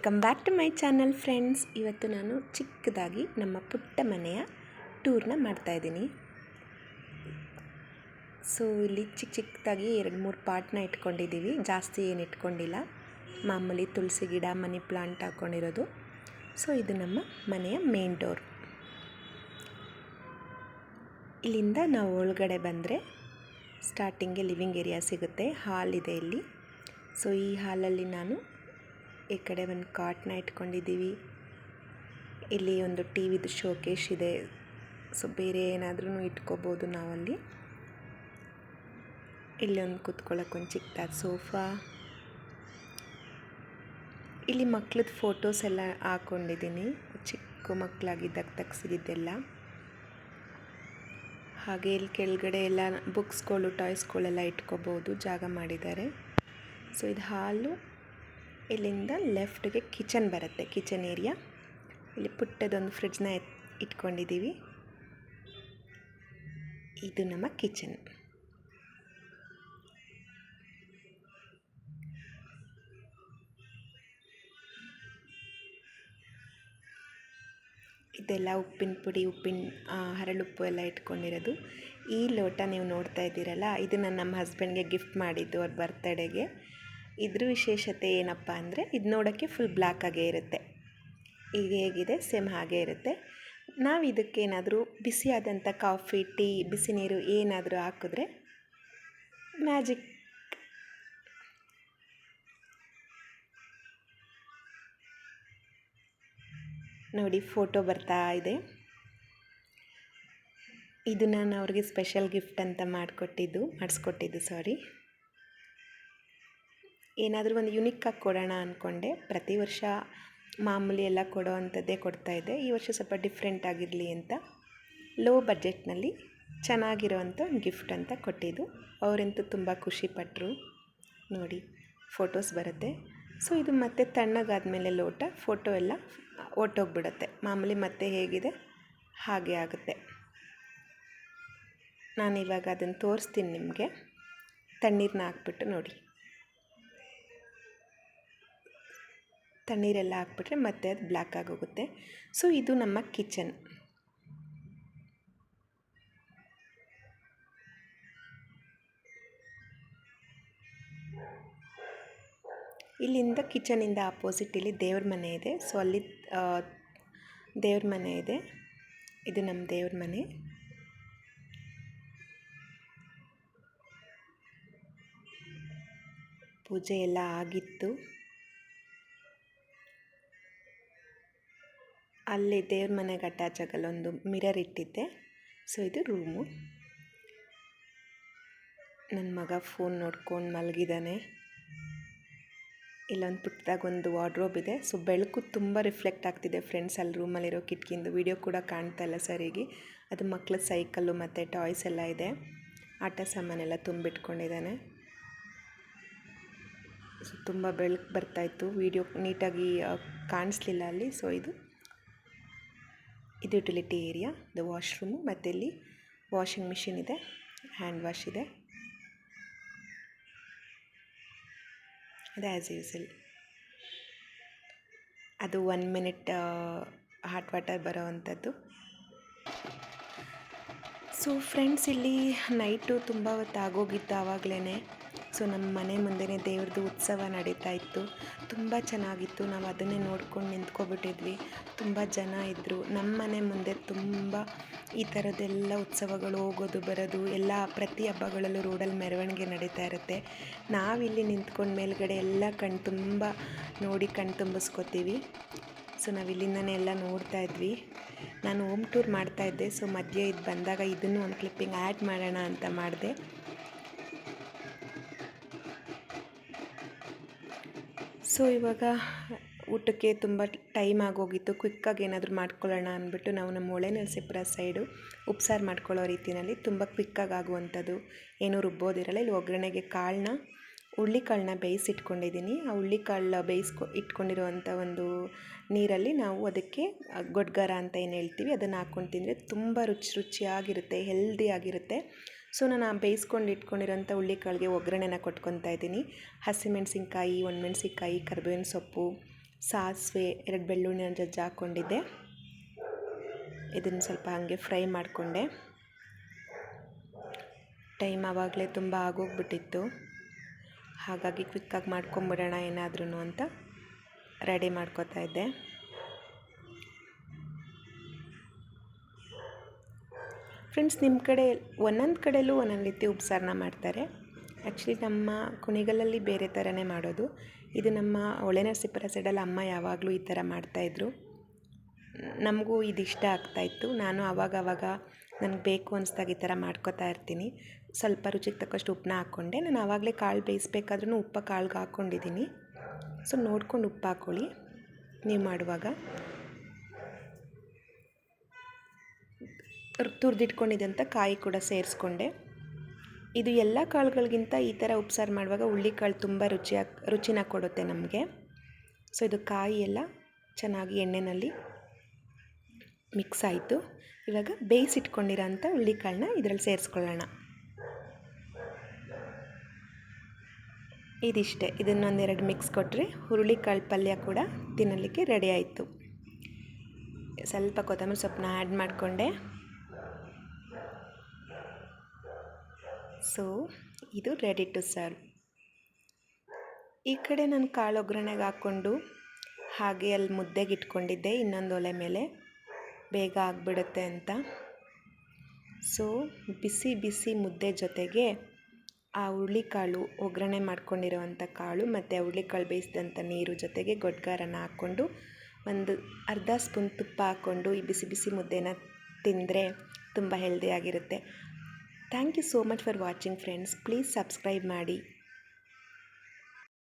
Welcome back to my channel friends. ಇವತ್ತು ನಾನು ಚಿಕ್ಕದಾಗಿ ನಮ್ಮ ಪುಟ್ಟ ಮನೆಯ ಟೂರ್ನ ಮಾಡ್ತಾಯಿದ್ದೀನಿ. ಸೊ ಇಲ್ಲಿ ಚಿಕ್ಕದಾಗಿ 2-3 ಪಾಟ್ನ ಇಟ್ಕೊಂಡಿದ್ದೀವಿ, ಜಾಸ್ತಿ ಏನು ಇಟ್ಕೊಂಡಿಲ್ಲ. ಮಾಮೂಲಿ ತುಳಸಿ ಗಿಡ, ಮನಿ ಪ್ಲಾಂಟ್ ಹಾಕ್ಕೊಂಡಿರೋದು. ಸೊ ಇದು ನಮ್ಮ ಮನೆಯ ಮೇನ್ ಡೋರ್. ಇಲ್ಲಿಂದ ನಾವು ಒಳಗಡೆ ಬಂದರೆ ಸ್ಟಾರ್ಟಿಂಗ್ಗೆ ಲಿವಿಂಗ್ ಏರಿಯಾ ಸಿಗುತ್ತೆ. ಹಾಲ್ ಇದೆ ಇಲ್ಲಿ. ಸೊ ಈ ಹಾಲಲ್ಲಿ ನಾನು ಈ ಕಡೆ ಒಂದು ಕಾಟ್ನ ಇಟ್ಕೊಂಡಿದ್ದೀವಿ. ಇಲ್ಲಿ ಒಂದು ಟಿ ವಿದು ಶೋಕೇಶ್ ಇದೆ. ಸೊ ಬೇರೆ ಏನಾದ್ರೂ ಇಟ್ಕೋಬೋದು ನಾವಲ್ಲಿ. ಇಲ್ಲಿ ಒಂದು ಕೂತ್ಕೊಳ್ಳೋಕೆ ಒಂದು ಚಿಕ್ಕದಾದ ಸೋಫಾ. ಇಲ್ಲಿ ಮಕ್ಳದ್ದು ಫೋಟೋಸ್ ಎಲ್ಲ ಹಾಕ್ಕೊಂಡಿದ್ದೀನಿ, ಚಿಕ್ಕ ಮಕ್ಕಳಾಗಿದ್ದಾಗ ತೆಗ್ಸಿದ್ದೆಲ್ಲ. ಹಾಗೆ ಇಲ್ಲಿ ಕೆಳಗಡೆ ಎಲ್ಲ ಬುಕ್ಸ್ಗಳು, ಟಾಯ್ಸ್ಗಳೆಲ್ಲ ಇಟ್ಕೋಬೋದು, ಜಾಗ ಮಾಡಿದ್ದಾರೆ. ಸೊ ಇದು ಹಾಲು. ಇಲ್ಲಿಂದ ಲೆಫ್ಟ್ಗೆ ಕಿಚನ್ ಬರುತ್ತೆ, ಕಿಚನ್ ಏರಿಯಾ. ಇಲ್ಲಿ ಪುಟ್ಟದೊಂದು ಫ್ರಿಡ್ಜ್ನ ಇಟ್ಕೊಂಡಿದ್ದೀವಿ. ಇದು ನಮ್ಮ ಕಿಚನ್. ಇದೆಲ್ಲ ಉಪ್ಪಿನ ಪುಡಿ, ಹರಳುಪ್ಪು ಎಲ್ಲ ಇಟ್ಕೊಂಡಿರೋದು. ಈ ಲೋಟ ನೀವು ನೋಡ್ತಾ ಇದ್ದೀರಲ್ಲ, ಇದು ನಾನು ನಮ್ಮ ಹಸ್ಬೆಂಡ್ಗೆ ಗಿಫ್ಟ್ ಮಾಡಿದ್ದು ಅವ್ರ ಬರ್ತಡೇಗೆ. ಇದ್ರ ವಿಶೇಷತೆ ಏನಪ್ಪ ಅಂದರೆ, ಇದು ನೋಡೋಕ್ಕೆ ಫುಲ್ ಬ್ಲ್ಯಾಕ್ ಆಗೇ ಇರುತ್ತೆ. ಈಗ ಹೇಗಿದೆ ಸೇಮ್ ಹಾಗೇ ಇರುತ್ತೆ. ನಾವು ಇದಕ್ಕೇನಾದರೂ ಬಿಸಿಯಾದಂಥ ಕಾಫಿ, ಟೀ, ಬಿಸಿ ನೀರು ಏನಾದರೂ ಹಾಕಿದ್ರೆ ಮ್ಯಾಜಿಕ್. ನೋಡಿ ಫೋಟೋ ಬರ್ತಾ ಇದೆ. ಇದು ನಾನು ಅವ್ರಿಗೆ ಸ್ಪೆಷಲ್ ಗಿಫ್ಟ್ ಅಂತ ಮಾಡಿಸ್ಕೊಟ್ಟಿದ್ದು. ಏನಾದರೂ ಒಂದು ಯುನಿಕ್ಕಾಗಿ ಕೊಡೋಣ ಅಂದ್ಕೊಂಡೆ. ಪ್ರತಿ ವರ್ಷ ಮಾಮೂಲಿ ಎಲ್ಲ ಕೊಡೋ ಅಂಥದ್ದೇ ಕೊಡ್ತಾಯಿದ್ದೆ. ಈ ವರ್ಷ ಸ್ವಲ್ಪ ಡಿಫ್ರೆಂಟ್ ಆಗಿರಲಿ ಅಂತ ಲೋ ಬಜೆಟ್ನಲ್ಲಿ ಚೆನ್ನಾಗಿರೋವಂಥ ಒಂದು ಗಿಫ್ಟ್ ಅಂತ ಕೊಟ್ಟಿದ್ದು. ಅವರಂತೂ ತುಂಬ ಖುಷಿಪಟ್ಟರು. ನೋಡಿ ಫೋಟೋಸ್ ಬರುತ್ತೆ. ಸೊ ಇದು ಮತ್ತೆ ತಣ್ಣಗಾದ್ಮೇಲೆ ಲೋಟ, ಫೋಟೋ ಎಲ್ಲ ಒಟ್ಟೋಗ್ಬಿಡುತ್ತೆ. ಮಾಮೂಲಿ ಮತ್ತೆ ಹೇಗಿದೆ ಹಾಗೆ ಆಗುತ್ತೆ. ನಾನಿವಾಗ ಅದನ್ನು ತೋರಿಸ್ತೀನಿ ನಿಮಗೆ. ತಣ್ಣೀರನ್ನ ಹಾಕ್ಬಿಟ್ಟು ನೋಡಿ, ತಣ್ಣೀರೆಲ್ಲ ಹಾಕ್ಬಿಟ್ರೆ ಮತ್ತೆ ಅದು ಬ್ಲ್ಯಾಕ್ ಆಗೋಗುತ್ತೆ. ಸೊ ಇದು ನಮ್ಮ ಕಿಚನ್. ಇಲ್ಲಿಂದ ಕಿಚನಿಂದ ಆಪೋಸಿಟ್ ಇಲ್ಲಿ ದೇವ್ರ ಮನೆ ಇದೆ. ಸೊ ಅಲ್ಲಿ ದೇವ್ರ ಮನೆ ಇದೆ. ಇದು ನಮ್ಮ ದೇವ್ರ ಮನೆ. ಪೂಜೆ ಎಲ್ಲ ಆಗಿತ್ತು. ಅಲ್ಲಿ ದೇವ್ರ ಮನೆಗೆ ಅಟ್ಯಾಚ್ ಆಗಲ್ಲ ಒಂದು ಮಿರರ್ ಇಟ್ಟಿದ್ದೆ. ಸೊ ಇದು ರೂಮು. ನನ್ನ ಮಗ ಫೋನ್ ನೋಡ್ಕೊಂಡು ಮಲಗಿದ್ದಾನೆ. ಇಲ್ಲೊಂದು ಪುಟ್ಟದಾಗ ಒಂದು ವಾರ್ಡ್ರೋಬ್ ಇದೆ. ಸೊ ಬೆಳಕು ತುಂಬ ರಿಫ್ಲೆಕ್ಟ್ ಆಗ್ತಿದೆ ಫ್ರೆಂಡ್ಸ್ ಅಲ್ಲಿ ರೂಮಲ್ಲಿರೋ ಕಿಟಕಿಯಿಂದ. ವಿಡಿಯೋ ಕೂಡ ಕಾಣ್ತಾ ಇಲ್ಲ ಸರಿಗೆ. ಅದು ಮಕ್ಕಳ ಸೈಕಲ್ಲು ಮತ್ತು ಟಾಯ್ಸ್ ಎಲ್ಲ ಇದೆ. ಆಟ ಸಾಮಾನೆಲ್ಲ ತುಂಬಿಟ್ಕೊಂಡಿದ್ದಾನೆ. ಸೊ ತುಂಬ ಬೆಳಕು ಬರ್ತಾಯಿತ್ತು, ವಿಡಿಯೋ ನೀಟಾಗಿ ಕಾಣಿಸ್ಲಿಲ್ಲ ಅಲ್ಲಿ. ಸೊ ಇದು ಯುಟಿಲಿಟಿ ಏರಿಯಾ, ಇದು ವಾಶ್ರೂಮು. ಮತ್ತು ಇಲ್ಲಿ ವಾಷಿಂಗ್ ಮಿಷಿನ್ ಇದೆ, ಹ್ಯಾಂಡ್ ವಾಶ್ ಇದೆ. ಅದು ಆ್ಯಸ್ ಯೂಸಲ್. ಅದು 1 ಮಿನಿಟ್ ಹಾಟ್ ವಾಟರ್ ಬರೋ ಅಂಥದ್ದು. ಸೊ ಫ್ರೆಂಡ್ಸ್ ಇಲ್ಲಿ ನೈಟು ತುಂಬ ಹೊತ್ತು ಆಗೋಗಿತ್ತು ಆವಾಗಲೇ. ಸೊ ನಮ್ಮ ಮನೆ ಮುಂದೆನೇ ದೇವ್ರದ್ದು ಉತ್ಸವ ನಡೀತಾ ಇತ್ತು. ತುಂಬ ಚೆನ್ನಾಗಿತ್ತು. ನಾವು ಅದನ್ನೇ ನೋಡ್ಕೊಂಡು ನಿಂತ್ಕೊಬಿಟ್ಟಿದ್ವಿ. ತುಂಬ ಜನ ಇದ್ದರು. ನಮ್ಮ ಮನೆ ಮುಂದೆ ತುಂಬ ಈ ಥರದ್ದೆಲ್ಲ ಉತ್ಸವಗಳು, ಹೋಗೋದು ಬರೋದು ಎಲ್ಲ, ಪ್ರತಿ ಹಬ್ಬಗಳಲ್ಲೂ ರೋಡಲ್ಲಿ ಮೆರವಣಿಗೆ ನಡೀತಾ ಇರುತ್ತೆ. ನಾವಿಲ್ಲಿ ನಿಂತ್ಕೊಂಡು ಮೇಲ್ಗಡೆ ಎಲ್ಲ ನೋಡಿ ಕಣ್ಣು ತುಂಬಿಸ್ಕೋತೀವಿ. ಸೊ ನಾವಿಲ್ಲಿಂದನೇ ಎಲ್ಲ ನೋಡ್ತಾ ಇದ್ವಿ. ನಾನು ಹೋಮ್ ಟೂರ್ ಮಾಡ್ತಾಯಿದ್ದೆ. ಸೊ ಮಧ್ಯೆ ಇದು ಬಂದಾಗ ಇದನ್ನು ಒಂದು ಕ್ಲಿಪ್ಪಿಂಗ್ ಆ್ಯಡ್ ಮಾಡೋಣ ಅಂತ ಮಾಡಿದೆ. ಸೊ ಇವಾಗ ಊಟಕ್ಕೆ ತುಂಬ ಟೈಮ್ ಆಗೋಗಿತ್ತು. ಕ್ವಿಕ್ಕಾಗಿ ಏನಾದರೂ ಮಾಡ್ಕೊಳ್ಳೋಣ ಅಂದ್ಬಿಟ್ಟು ನಾವು ನಮ್ಮ ಹೊಳೆನರಸೀಪುರ ಸೈಡು ಉಪ್ಸಾರು ಮಾಡ್ಕೊಳ್ಳೋ ರೀತಿಯಲ್ಲಿ ತುಂಬ ಕ್ವಿಕ್ಕಾಗಿ ಆಗುವಂಥದ್ದು, ಏನೂ ರುಬ್ಬೋದಿರಲ್ಲ. ಇಲ್ಲಿ ಒಗ್ಗರಣೆಗೆ ಹುಳ್ಳಿಕಾಳನ್ನ ಬೇಯಿಸಿಟ್ಕೊಂಡಿದ್ದೀನಿ. ಆ ಹುಳ್ಳಿಕಾಳು ಇಟ್ಕೊಂಡಿರುವಂಥ ಒಂದು ನೀರಲ್ಲಿ ನಾವು ಅದಕ್ಕೆ ಗೊಡ್ಗರ ಅಂತ ಏನು ಹೇಳ್ತೀವಿ ಅದನ್ನು ಹಾಕ್ಕೊಂಡು ತಿಂದರೆ ತುಂಬ ರುಚಿಯಾಗಿರುತ್ತೆ, ಹೆಲ್ದಿಯಾಗಿರುತ್ತೆ. ಸೊ ನಾನು ಬೇಯಿಸ್ಕೊಂಡು ಇಟ್ಕೊಂಡಿರೋಂಥ ಹುಳ್ಳಿಕಾಳಿಗೆ ಒಗ್ಗರಣೆನ ಕೊಟ್ಕೊತಾ ಇದ್ದೀನಿ. ಹಸಿಮೆಣಸಿನ್ಕಾಯಿ, ಒಣಮೆಣಸಿನ್ಕಾಯಿ, ಕರಿಬೇವಿನ ಸೊಪ್ಪು, ಸಾಸಿವೆ, 2 ಬೆಳ್ಳುಳ್ಳಿನ ಜಜ್ಜಿ ಹಾಕ್ಕೊಂಡಿದ್ದೆ. ಇದನ್ನು ಸ್ವಲ್ಪ ಹಾಗೆ ಫ್ರೈ ಮಾಡಿಕೊಂಡೆ. ಟೈಮ್ ಆವಾಗಲೇ ತುಂಬ ಆಗೋಗ್ಬಿಟ್ಟಿತ್ತು, ಹಾಗಾಗಿ ಕ್ವಿಕ್ಕಾಗಿ ಮಾಡ್ಕೊಂಬಿಡೋಣ ಏನಾದ್ರೂ ಅಂತ ರೆಡಿ ಮಾಡ್ಕೋತಾ ಇದ್ದೆ. ಫ್ರೆಂಡ್ಸ್, ನಿಮ್ಮ ಕಡೆ ಒಂದೊಂದು ಕಡೆಯಲ್ಲೂ ಒಂದೊಂದು ರೀತಿ ಉಪ್ಸಾರನ್ನ ಮಾಡ್ತಾರೆ. ಆ್ಯಕ್ಚುಲಿ ನಮ್ಮ ಕುಣಿಗಲಲ್ಲಿ ಬೇರೆ ಥರನೇ ಮಾಡೋದು. ಇದು ನಮ್ಮ ಹೊಳೆನರಸೀಪುರ ಸೈಡಲ್ಲಿ ಅಮ್ಮ ಯಾವಾಗಲೂ ಈ ಥರ ಮಾಡ್ತಾಯಿದ್ರು. ನಮಗೂ ಇದು ಇಷ್ಟ ಆಗ್ತಾಯಿತ್ತು. ನಾನು ಆವಾಗವಾಗ ನನಗೆ ಬೇಕು ಅನಿಸ್ದಾಗ ಈ ಥರ ಮಾಡ್ಕೋತಾ ಇರ್ತೀನಿ. ಸ್ವಲ್ಪ ರುಚಿಗೆ ತಕ್ಕಷ್ಟು ಉಪ್ಪನ್ನ ಹಾಕ್ಕೊಂಡೆ. ನಾನು ಆವಾಗಲೇ ಕಾಳು ಬೇಯಿಸ್ಬೇಕಾದ್ರೂ ಉಪ್ಪು ಕಾಳಿಗೆ ಹಾಕ್ಕೊಂಡಿದ್ದೀನಿ. ಸೊ ನೋಡ್ಕೊಂಡು ಉಪ್ಪು ಹಾಕ್ಕೊಳ್ಳಿ ನೀವು ಮಾಡುವಾಗ. ತುರಿದಿಟ್ಕೊಂಡಿದ್ದಂಥ ಕಾಯಿ ಕೂಡ ಸೇರಿಸ್ಕೊಂಡೆ. ಇದು ಎಲ್ಲ ಕಾಳುಗಳಿಗಿಂತ ಈ ಥರ ಉಪ್ಸಾರು ಮಾಡುವಾಗ ಹುಳ್ಳಿಕಾಳು ತುಂಬ ರುಚಿನ ಕೊಡುತ್ತೆ ನಮಗೆ. ಸೊ ಇದು ಕಾಯಿ ಎಲ್ಲ ಚೆನ್ನಾಗಿ ಎಣ್ಣೆಯಲ್ಲಿ ಮಿಕ್ಸ್ ಆಯಿತು. ಇವಾಗ ಬೇಯಿಸಿಟ್ಕೊಂಡಿರೋಂಥ ಹುಳ್ಳಿಕಾಳನ್ನ ಇದರಲ್ಲಿ ಸೇರಿಸ್ಕೊಳ್ಳೋಣ. ಇದಿಷ್ಟೇ. ಇದನ್ನೊಂದೆರಡು ಮಿಕ್ಸ್ ಕೊಟ್ಟರೆ ಹುರುಳಿಕಾಳು ಪಲ್ಯ ಕೂಡ ತಿನ್ನಲಿಕ್ಕೆ ರೆಡಿ ಆಯಿತು. ಸ್ವಲ್ಪ ಕೊತ್ತಂಬರಿ ಸೊಪ್ಪನ್ನ ಆ್ಯಡ್ ಮಾಡಿಕೊಂಡೆ. ಸೊ ಇದು ರೆಡಿ ಟು ಸರ್ವ್. ಈ ಕಡೆ ನಾನು ಕಾಳು ಒಗ್ಗರಣೆಗೆ ಹಾಕ್ಕೊಂಡು ಹಾಗೆ ಅಲ್ಲಿ ಮುದ್ದೆಗೆ ಇಟ್ಕೊಂಡಿದ್ದೆ ಇನ್ನೊಂದು ಒಲೆ ಮೇಲೆ, ಬೇಗ ಆಗಿಬಿಡುತ್ತೆ ಅಂತ. ಸೊ ಬಿಸಿ ಬಿಸಿ ಮುದ್ದೆ ಜೊತೆಗೆ ಆ ಹುರುಳಿಕಾಳು ಒಗ್ಗರಣೆ ಮಾಡ್ಕೊಂಡಿರೋವಂಥ ಕಾಳು ಮತ್ತು ಹುರುಳಿಕಾಳು ಬೇಯಿಸಿದಂಥ ನೀರು ಜೊತೆಗೆ ಗೊಡ್ಗಾರನ ಹಾಕ್ಕೊಂಡು ಒಂದು ಅರ್ಧ ಸ್ಪೂನ್ ತುಪ್ಪ ಹಾಕ್ಕೊಂಡು ಈ ಬಿಸಿ ಬಿಸಿ ಮುದ್ದೆನ ತಿಂದರೆ ತುಂಬ ಹೆಲ್ದಿಯಾಗಿರುತ್ತೆ. Thank you so much for watching friends. Please subscribe ಮಾಡಿ.